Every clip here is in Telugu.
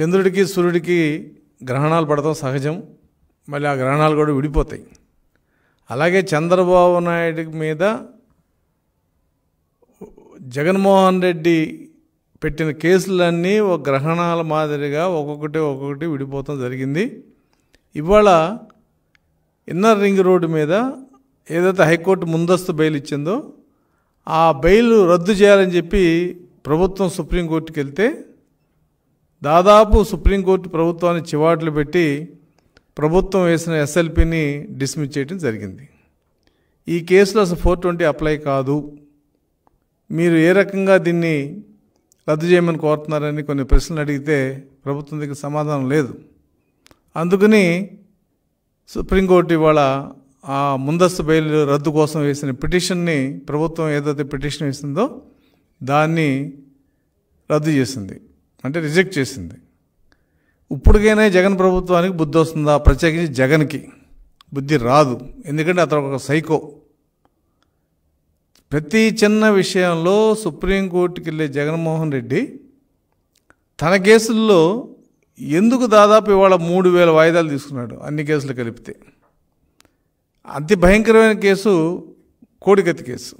చంద్రుడికి సూర్యుడికి గ్రహణాలు పడటం సహజం. మళ్ళీ ఆ గ్రహణాలు కూడా విడిపోతాయి. అలాగే చంద్రబాబు నాయుడు మీద జగన్మోహన్ రెడ్డి పెట్టిన కేసులన్నీ ఒక గ్రహణాల మాదిరిగా ఒక్కొక్కటి విడిపోవటం జరిగింది. ఇవాళ ఇన్నర్ రింగ్ రోడ్డు మీద ఏదైతే హైకోర్టు ముందస్తు బెయిల్ ఇచ్చిందో ఆ బెయిల్ రద్దు చేయాలని చెప్పి ప్రభుత్వం సుప్రీంకోర్టుకి వెళ్తే దాదాపు సుప్రీంకోర్టు ప్రభుత్వాన్ని చివాట్లు పెట్టి ప్రభుత్వం వేసిన ఎస్ఎల్పిని డిస్మిస్ చేయడం జరిగింది. ఈ కేసులో అసలు 420 అప్లై కాదు, మీరు ఏ రకంగా దీన్ని రద్దు చేయమని కోరుతున్నారని కొన్ని ప్రశ్నలు అడిగితే ప్రభుత్వం దగ్గర సమాధానం లేదు. అందుకని సుప్రీంకోర్టు ఇవాళ ఆ ముందస్తు బెయిల్ రద్దు కోసం వేసిన పిటిషన్ని, ప్రభుత్వం ఏదైతే పిటిషన్ వేసిందో దాన్ని రద్దు చేసింది, అంటే రిజెక్ట్ చేసింది. ఇప్పటికైనా జగన్ ప్రభుత్వానికి బుద్ధి వస్తుందా? ప్రత్యేకించి జగన్కి బుద్ధి రాదు. ఎందుకంటే అతను ఒక సైకో. ప్రతి చిన్న విషయంలో సుప్రీంకోర్టుకి వెళ్ళే జగన్మోహన్ రెడ్డి తన కేసుల్లో ఎందుకు దాదాపు ఇవాళ 3000 వాయిదాలు తీసుకున్నాడు అన్ని కేసులు కలిపితే. అతి భయంకరమైన కేసు కోడికత్తి కేసు.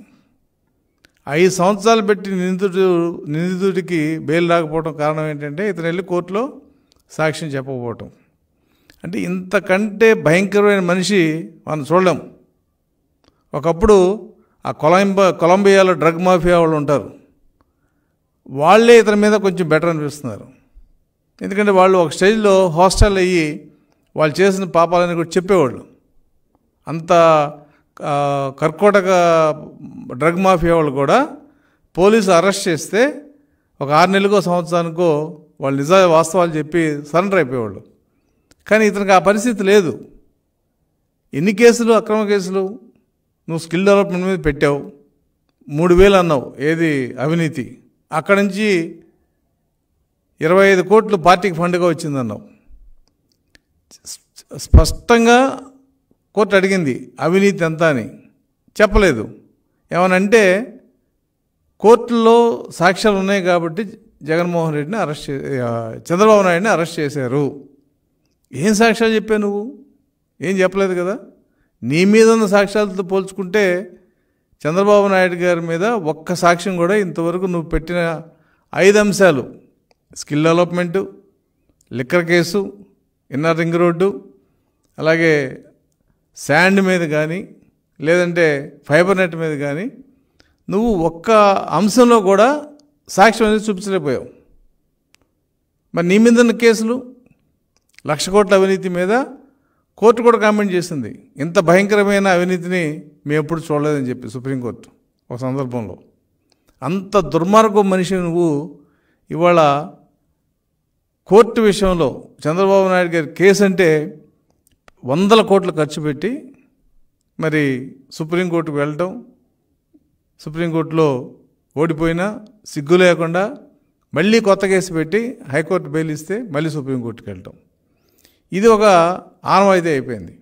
5 సంవత్సరాలు పెట్టి నిందితుడికి బెయిల్ రాకపోవడం కారణం ఏంటంటే ఇతను వెళ్ళి కోర్టులో సాక్ష్యం చెప్పకపోవటం. అంటే ఇంతకంటే భయంకరమైన మనిషి మనం చూడలేం. ఒకప్పుడు ఆ కొలంబియాలో డ్రగ్ మాఫియా వాళ్ళు ఉంటారు, వాళ్ళే ఇతని మీద కొంచెం బెటర్ అనిపిస్తున్నారు. ఎందుకంటే వాళ్ళు ఒక స్టేజ్లో హాస్టల్ అయ్యి వాళ్ళు చేసిన పాపాలని కూడా చెప్పేవాళ్ళు. అంత కర్కోటక డ్రగ్ మాఫియా వాళ్ళు కూడా పోలీసు అరెస్ట్ చేస్తే ఒక 6 నెలలకో సంవత్సరానికో వాళ్ళు వాస్తవాలు చెప్పి సరెండర్ అయిపోయేవాళ్ళు. కానీ ఇతనికి ఆ పరిస్థితి లేదు. ఎన్ని కేసులు, అక్రమ కేసులు నువ్వు స్కిల్ డెవలప్మెంట్ మీద పెట్టావు, 3000 అన్నావు, ఏది అవినీతి. అక్కడి నుంచి 25 కోట్లు పార్టీకి ఫండ్గా వచ్చిందన్నావు. స్పష్టంగా కోర్టు అడిగింది అవినీతి ఎంత అని, చెప్పలేదు. ఏమనంటే కోర్టులో సాక్ష్యాలు ఉన్నాయి కాబట్టి జగన్మోహన్ రెడ్డిని చంద్రబాబు నాయుడిని అరెస్ట్ చేశారు. ఏం సాక్ష్యాలు చెప్పావు నువ్వు? ఏం చెప్పలేదు కదా. నీ మీద ఉన్న సాక్ష్యాలతో పోల్చుకుంటే చంద్రబాబు నాయుడు గారి మీద ఒక్క సాక్ష్యం కూడా ఇంతవరకు నువ్వు పెట్టిన 5 అంశాలు, skill development, liquor case, inner ring road, అలాగే శాండ్ మీద కానీ లేదంటే ఫైబర్ నెట్ మీద కానీ నువ్వు ఒక్క అంశంలో కూడా సాక్ష్యం అనేది చూపించలేకపోయావు. మరి నీ మీద ఉన్న కేసులు 1,00,000 కోట్ల అవినీతి మీద కోర్టు కూడా కామెంట్ చేసింది. ఇంత భయంకరమైన అవినీతిని మేము ఎప్పుడు చూడలేదని చెప్పి సుప్రీంకోర్టు ఒక సందర్భంలో. అంత దుర్మార్గం మనిషి నువ్వు. ఇవాళ కోర్టు విషయంలో చంద్రబాబు నాయుడు గారి కేసు అంటే 100 కోట్లు ఖర్చు పెట్టి మరి సుప్రీంకోర్టుకు వెళ్ళటం, సుప్రీంకోర్టులో ఓడిపోయినా సిగ్గు లేకుండా మళ్ళీ కొత్త కేసు పెట్టి హైకోర్టు బెయిల్ ఇస్తే మళ్ళీ సుప్రీంకోర్టుకు వెళ్ళటం, ఇది ఒక ఆనవాయితీ అయిపోయింది.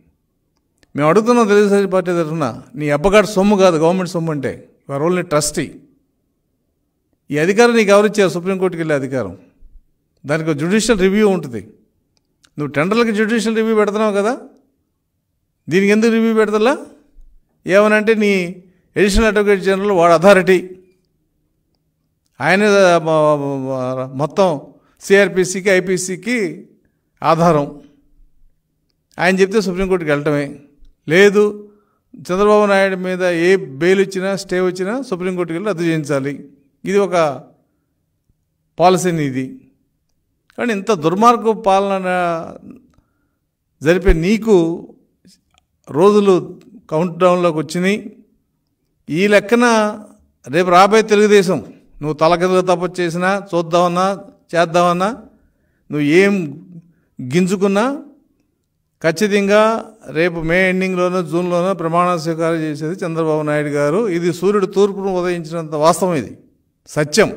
మేము అడుగుతున్నాం తెలుగుదేశం పార్టీ తరఫున, నీ అబ్బగాడు సొమ్ము కాదు గవర్నమెంట్ సొమ్ము అంటే, యువర్ ఓన్లీ ట్రస్టీ. ఈ అధికారం నీకు ఎవరిచ్చారు? సుప్రీంకోర్టుకి వెళ్ళే అధికారం. దానికి జ్యుడిషియల్ రివ్యూ ఉంటుంది. నువ్వు టెండర్లకి జ్యుడిషియల్ రివ్యూ పెడుతున్నావు కదా, దీనికి ఎందుకు రివ్యూ పెడతలా? ఏమనంటే నీ అడిషనల్ అడ్వకేట్ జనరల్ వాడు అథారిటీ, ఆయన మొత్తం సిఆర్పిసికి ఐపీసీకి ఆధారం. ఆయన చెప్తే సుప్రీంకోర్టుకి వెళ్ళటమే. లేదు, చంద్రబాబు నాయుడు మీద ఏ బెయిల్ ఇచ్చినా స్టే వచ్చినా సుప్రీంకోర్టుకి వెళ్ళి రద్దు చేయించాలి. ఇది ఒక పాలసీని ఇది. కానీ ఇంత దుర్మార్గ పాలన జరిపే నీకు రోజులు కౌంట్ డౌన్లోకి వచ్చినాయి. ఈ లెక్కన రేపు రాబోయే తెలుగుదేశం నువ్వు తలకిందులు తప్ప చేసినా, చూద్దామన్నా చేద్దామన్నా, నువ్వు ఏం గింజుకున్నా ఖచ్చితంగా రేపు మే ఎండింగ్లోనో జూన్లోనో ప్రమాణ స్వీకారం చేసేది చంద్రబాబు నాయుడు గారు. ఇది సూర్యుడు తూర్పును ఉదయించినంత వాస్తవం, ఇది సత్యం.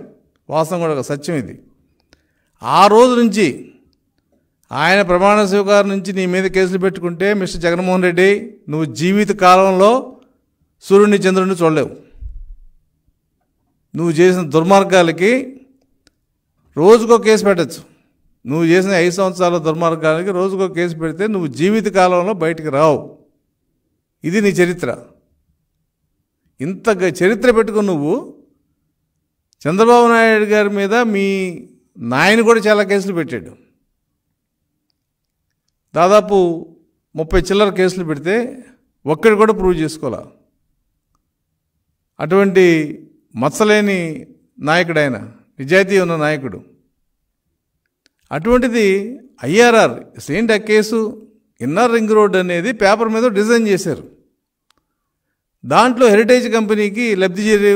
వాస్తవం కూడా ఒక సత్యం ఇది. ఆ రోజు నుంచి ఆయన ప్రమాణ స్వీకారం నుంచి నీ మీద కేసులు పెట్టుకుంటే మిస్టర్ జగన్మోహన్ రెడ్డి నువ్వు జీవిత కాలంలో సూర్యుడిని చంద్రుడిని చూడలేవు. నువ్వు చేసిన దుర్మార్గాలకి రోజుకో కేసు పెట్టచ్చు. నువ్వు చేసిన 5 సంవత్సరాల దుర్మార్గానికి రోజుకో కేసు పెడితే నువ్వు జీవితకాలంలో బయటికి రావు. ఇది నీ చరిత్ర. ఇంత చరిత్ర పెట్టుకుని నువ్వు చంద్రబాబు నాయుడు గారి మీద మీ నాయన కూడా చాలా కేసులు పెట్టాడు. దాదాపు 30 చిల్లర కేసులు పెడితే ఒక్కడి కూడా ప్రూవ్ చేసుకోవాలా. అటువంటి మచ్చలేని నాయకుడు ఆయన, నిజాయితీ ఉన్న నాయకుడు. అటువంటిది ఐఆర్ఆర్ ఏంటి ఆ కేసు? ఇన్నర్ రింగ్ రోడ్ అనేది పేపర్ మీద డిజైన్ చేశారు. దాంట్లో హెరిటేజ్ కంపెనీకి లబ్ధి చేరే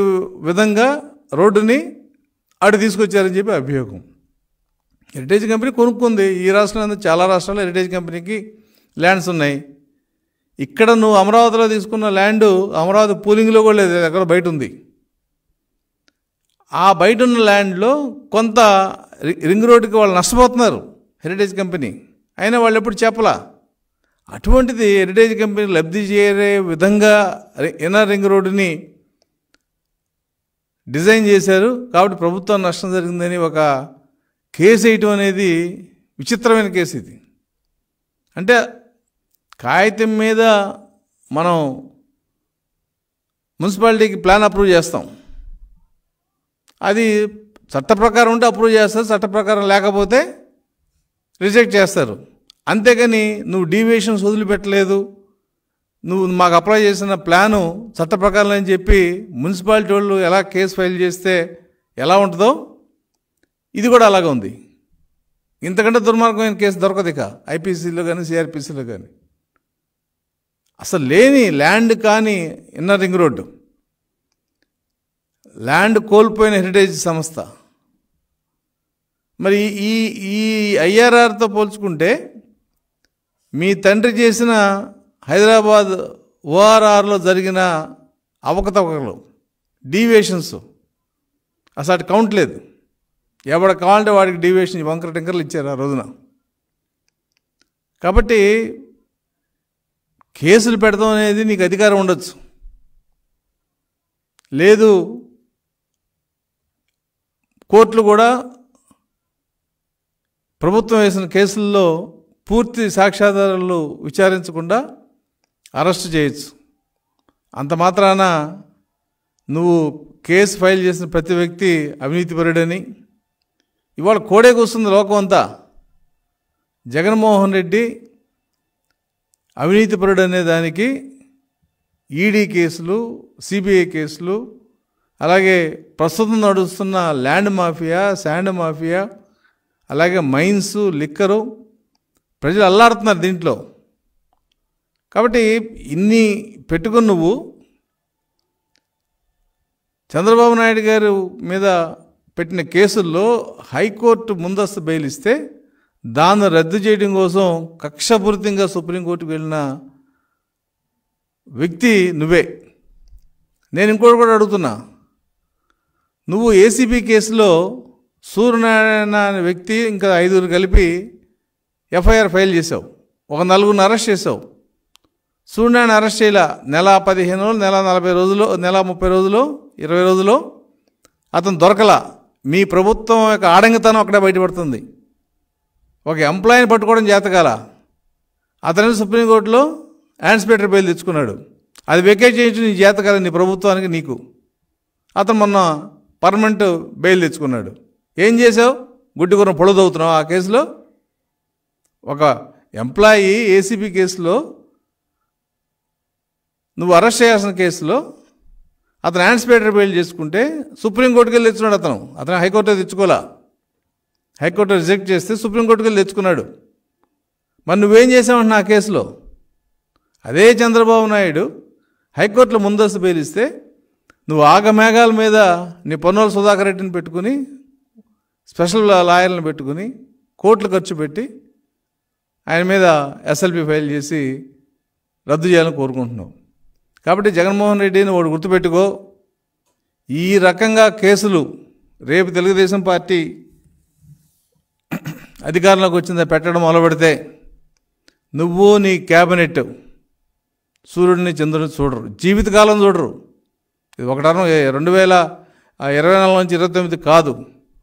విధంగా రోడ్డుని అటు తీసుకొచ్చారని చెప్పి అభియోగం. హెరిటేజ్ కంపెనీ కొనుక్కుంది. ఈ రాష్ట్రంలో చాలా రాష్ట్రాల్లో హెరిటేజ్ కంపెనీకి ల్యాండ్స్ ఉన్నాయి. ఇక్కడ నువ్వు అమరావతిలో తీసుకున్న ల్యాండు అమరావతి పూలింగ్లో కూడా లేదు, ఎక్కడ బయట ఉంది. ఆ బయట ఉన్న ల్యాండ్లో కొంత రింగ్ రోడ్డుకి వాళ్ళు నష్టపోతున్నారు హెరిటేజ్ కంపెనీ, అయినా వాళ్ళు ఎప్పుడు చెప్పలా. అటువంటిది హెరిటేజ్ కంపెనీ లబ్ధి చేరే విధంగా ఇన్నర్ రింగ్ రోడ్డుని డిజైన్ చేశారు. కాబట్టి ప్రభుత్వం నష్టం జరిగిందని ఒక కేసు వేయటం అనేది విచిత్రమైన కేసు. ఇది అంటే కాగితం మీద మనం మున్సిపాలిటీకి ప్లాన్ అప్రూవ్ చేస్తాం, అది చట్ట ప్రకారం ఉంటే అప్రూవ్ చేస్తారు, చట్ట ప్రకారం లేకపోతే రిజెక్ట్ చేస్తారు. అంతేగాని నువ్వు డీవియేషన్స్ వదిలిపెట్టలేదు, నువ్వు మాకు అప్లై చేసిన ప్లాను చట్ట ప్రకారం అని చెప్పి మున్సిపాలిటీ వాళ్ళు ఎలా కేసు ఫైల్ చేస్తే ఎలా ఉంటుందో ఇది కూడా అలాగే ఉంది. ఇంతకంటే దుర్మార్గమైన కేసు దొరకదు ఇక ఐపీసీలో కానీ సిఆర్పిసిలో కానీ. అసలు లేని ల్యాండ్ కానీ ఇన్నర్ రింగ్ రోడ్డు, ల్యాండ్ కోల్పోయిన హెరిటేజ్ సంస్థ. మరి ఈ ఈ ఐఆర్ఆర్తో పోల్చుకుంటే మీ తండ్రి చేసిన హైదరాబాద్ ఓఆర్ఆర్లో జరిగిన అవకతవకలు, డీవియేషన్స్ అసలు అటు కౌంట్ లేదు. ఎవడ కావాలంటే వాడికి డీవియేషన్ వంకర టింకర్లు ఇచ్చారు ఆ రోజున. కాబట్టి కేసులు పెడతాం అనేది నీకు అధికారం ఉండొచ్చు, లేదు కోర్టులు కూడా ప్రభుత్వం వేసిన కేసుల్లో పూర్తి సాక్ష్యాధారాలు విచారించకుండా అరెస్ట్ చేయొచ్చు. అంత మాత్రాన నువ్వు కేసు ఫైల్ చేసిన ప్రతి వ్యక్తి అవినీతిపరుడని ఇవాళ కోడే కూస్తుంది లోకం అంతా. జగన్మోహన్ రెడ్డి అవినీతిపరుడు అనే దానికి ఈడీ కేసులు, సిబిఐ కేసులు, అలాగే ప్రస్తుతం నడుస్తున్న ల్యాండ్ మాఫియా, శాండ్ మాఫియా, అలాగే మైన్స్, లిక్కరు, ప్రజలు అల్లాడుతున్నారు దీంట్లో. కాబట్టి ఇన్ని పెట్టుకుని నువ్వు చంద్రబాబు నాయుడు గారు మీద పెట్టిన కేసుల్లో హైకోర్టు ముందస్తు బెయిల్ ఇస్తే దాన్ని రద్దు చేయడం కోసం కక్షపూరితంగా సుప్రీంకోర్టుకు వెళ్ళిన వ్యక్తి నువ్వే. నేను ఇంకోటి కూడా అడుగుతున్నా, నువ్వు ఏసీబీ కేసులో సూర్యనారాయణ అనే వ్యక్తి ఇంకా 5 కలిపి ఎఫ్ఐఆర్ ఫైల్ చేసావు, ఒక 4 అరెస్ట్ చేసావు. సూర్యనారాయణ అరెస్ట్ చేయాల నెల 15 రోజులు, నెల 40 రోజులు, నెల 30 రోజులు, 20 రోజులు అతను దొరకలా. మీ ప్రభుత్వం యొక్క ఆడంగితనం అక్కడే బయటపడుతుంది. ఒక ఎంప్లాయీని పట్టుకోవడం చేతకాల, అతను సుప్రీంకోర్టులో యాన్స్పేటర్ బెయిల్ తెచ్చుకున్నాడు. అది వెకేట్ చేయించి నీ చేతకాల, నీ ప్రభుత్వానికి నీకు. అతను మొన్న పర్మనెంట్ బెయిల్ తెచ్చుకున్నాడు. ఏం చేసావు? గుడ్డిగురం పొడదవుతున్నావు ఆ కేసులో. ఒక ఎంప్లాయీ ఏసీబీ కేసులో నువ్వు అరెస్ట్ చేయాల్సిన కేసులో అతను యాన్స్పేటర్ బెయిల్ చేసుకుంటే సుప్రీంకోర్టుకి వెళ్ళి తెచ్చుకున్నాడు. అతను హైకోర్టులో తెచ్చుకోలే, హైకోర్టు రిజెక్ట్ చేస్తే సుప్రీంకోర్టుకి వెళ్ళి తెచ్చుకున్నాడు. మరి నువ్వేం చేసావంటే ఆ కేసులో అదే చంద్రబాబు నాయుడు హైకోర్టులో ముందస్తు బెయిల్ ఇస్తే నువ్వు ఆగమేఘాల మీద నీ పొన్నోలు సుధాకర్ రెడ్డిని పెట్టుకుని, స్పెషల్ లాయర్లను పెట్టుకుని, కోట్లు ఖర్చు పెట్టి ఆయన మీద ఎస్ఎల్పి ఫైల్ చేసి రద్దు చేయాలని కోరుకుంటున్నావు. కాబట్టి జగన్మోహన్ రెడ్డిని వాడు గుర్తుపెట్టుకో, ఈ రకంగా కేసులు రేపు తెలుగుదేశం పార్టీ అధికారంలోకి వచ్చిందా పెట్టడం మొదలుపెడితే నువ్వు నీ క్యాబినెట్ సూర్యుడిని చంద్రుడిని చూడరు, జీవితకాలం చూడరు. ఇది ఒకటను 2024 నుంచి 29 కాదు,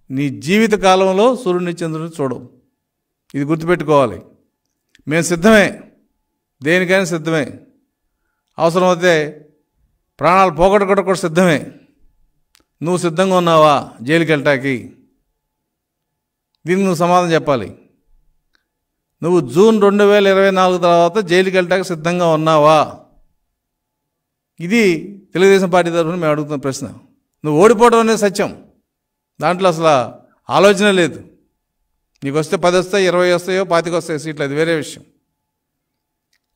నీ జీవిత కాలంలో సూర్యుడిని చంద్రుడిని చూడవు. ఇది గుర్తుపెట్టుకోవాలి. మేము సిద్ధమే, దేనికైనా సిద్ధమే, అవసరమైతే ప్రాణాలు పోగొట్టుకోవడం కూడా సిద్ధమే. నువ్వు సిద్ధంగా ఉన్నావా జైలుకి వెళ్ళటానికి? దీనికి నువ్వు సమాధానం చెప్పాలి. నువ్వు జూన్ 2024 తర్వాత జైలుకి వెళ్ళటానికి సిద్ధంగా ఉన్నావా? ఇది తెలుగుదేశం పార్టీ తరఫున మేము అడుగుతున్న ప్రశ్న. నువ్వు ఓడిపోవడం అనేది సత్యం, దాంట్లో అసలు ఆలోచన లేదు. నీకు వస్తే 10 వస్తాయి, 20 వస్తాయో 25 వస్తాయో సీట్లు, అది వేరే విషయం.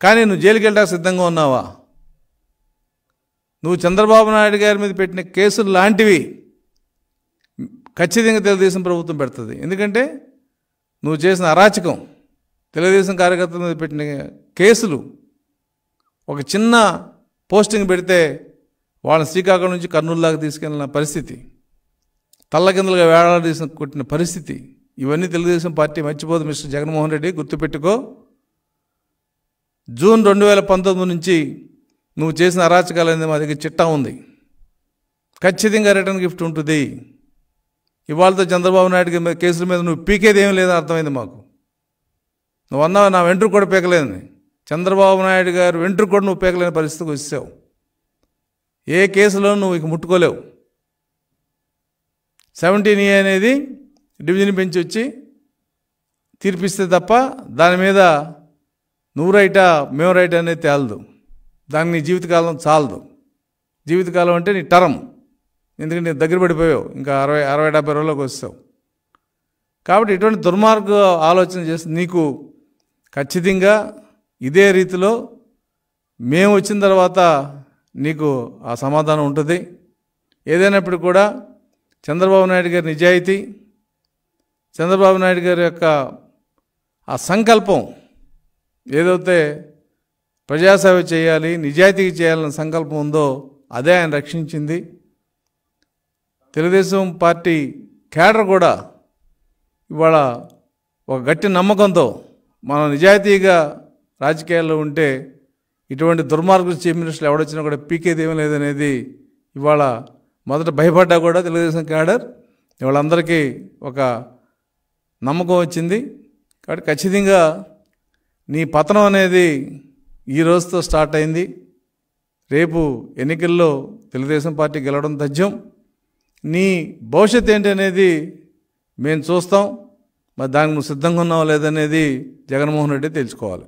కానీ నువ్వు జైలుకి వెళ్ళడానికి సిద్ధంగా ఉన్నావా? నువ్వు చంద్రబాబు నాయుడు గారి మీద పెట్టిన కేసులు లాంటివి ఖచ్చితంగా తెలుగుదేశం ప్రభుత్వం పెడుతుంది. ఎందుకంటే నువ్వు చేసిన అరాచకం, తెలుగుదేశం కార్యకర్తల మీద పెట్టిన కేసులు, ఒక చిన్న పోస్టింగ్ పెడితే వాళ్ళని శ్రీకాకుళం నుంచి కర్నూలు దాకా తీసుకెళ్ళిన పరిస్థితి, తల్లకిందులుగా వేలాడదీసిన కొట్టిన పరిస్థితి, ఇవన్నీ తెలుగుదేశం పార్టీ మర్చిపోదు. మిస్టర్ జగన్మోహన్ రెడ్డి, గుర్తుపెట్టుకో. జూన్ 2019 నుంచి నువ్వు చేసిన అరాచకాలు అనేది మా దగ్గర చిట్టా ఉంది. ఖచ్చితంగా రిటర్న్ గిఫ్ట్ ఉంటుంది. ఇవాళతో చంద్రబాబు నాయుడు కేసుల మీద నువ్వు పీకేది ఏమీ లేదని అర్థమైంది మాకు. నువ్వు అన్నావు నా వెంట్రుకు కూడా పీకలేదని. చంద్రబాబు నాయుడు గారు వెంట్రుకు కూడా నువ్వు పీకలేని పరిస్థితికి వచ్చావు. ఏ కేసులో నువ్వు ఇక ముట్టుకోలేవు. 17A అనేది డివిజన్ బెంచ్ వచ్చి తీర్పిస్తే తప్ప దాని మీద నువ్వు రైటా మేము రైటా అనేది తేలదు. దానికి నీ జీవితకాలం చాలదు. జీవితకాలం అంటే నీ టర్మ్, ఎందుకంటే నీ దగ్గర పడిపోయావు, ఇంకా 60-70 రోజుల్లోకి వస్తావు. కాబట్టి ఇటువంటి దుర్మార్గ ఆలోచన చేసి నీకు ఖచ్చితంగా ఇదే రీతిలో మేము వచ్చిన తర్వాత నీకు ఆ సమాధానం ఉంటుంది. ఏదైనప్పుడు కూడా చంద్రబాబు నాయుడు గారి నిజాయితీ, చంద్రబాబు నాయుడు గారి యొక్క ఆ సంకల్పం, ఏదైతే ప్రజాసేవ చేయాలి, నిజాయితీగా చేయాలన్న సంకల్పం ఉందో అదే ఆయన రక్షించింది. తెలుగుదేశం పార్టీ కేడర్ కూడా ఇవాళ ఒక గట్టి నమ్మకంతో మనం నిజాయితీగా రాజకీయాల్లో ఉంటే ఇటువంటి దుర్మార్గులు చీఫ్ మినిస్టర్లు ఎవడొచ్చినా కూడా పీకేది ఏమీ లేదనేది ఇవాళ మొదట భయపడ్డా కూడా తెలుగుదేశం కేడర్ ఇవాళందరికీ ఒక నమ్మకం వచ్చింది. కాబట్టి ఖచ్చితంగా నీ పతనం అనేది ఈ రోజుతో స్టార్ట్ అయింది. రేపు ఎన్నికల్లో తెలుగుదేశం పార్టీ గెలవడం తథ్యం. నీ భవిష్యత్తు ఏంటి అనేది మేము చూస్తాం. మరి దానికి నువ్వు సిద్ధంగా ఉన్నావా లేదనేది జగన్మోహన్ రెడ్డి తెలుసుకోవాలి.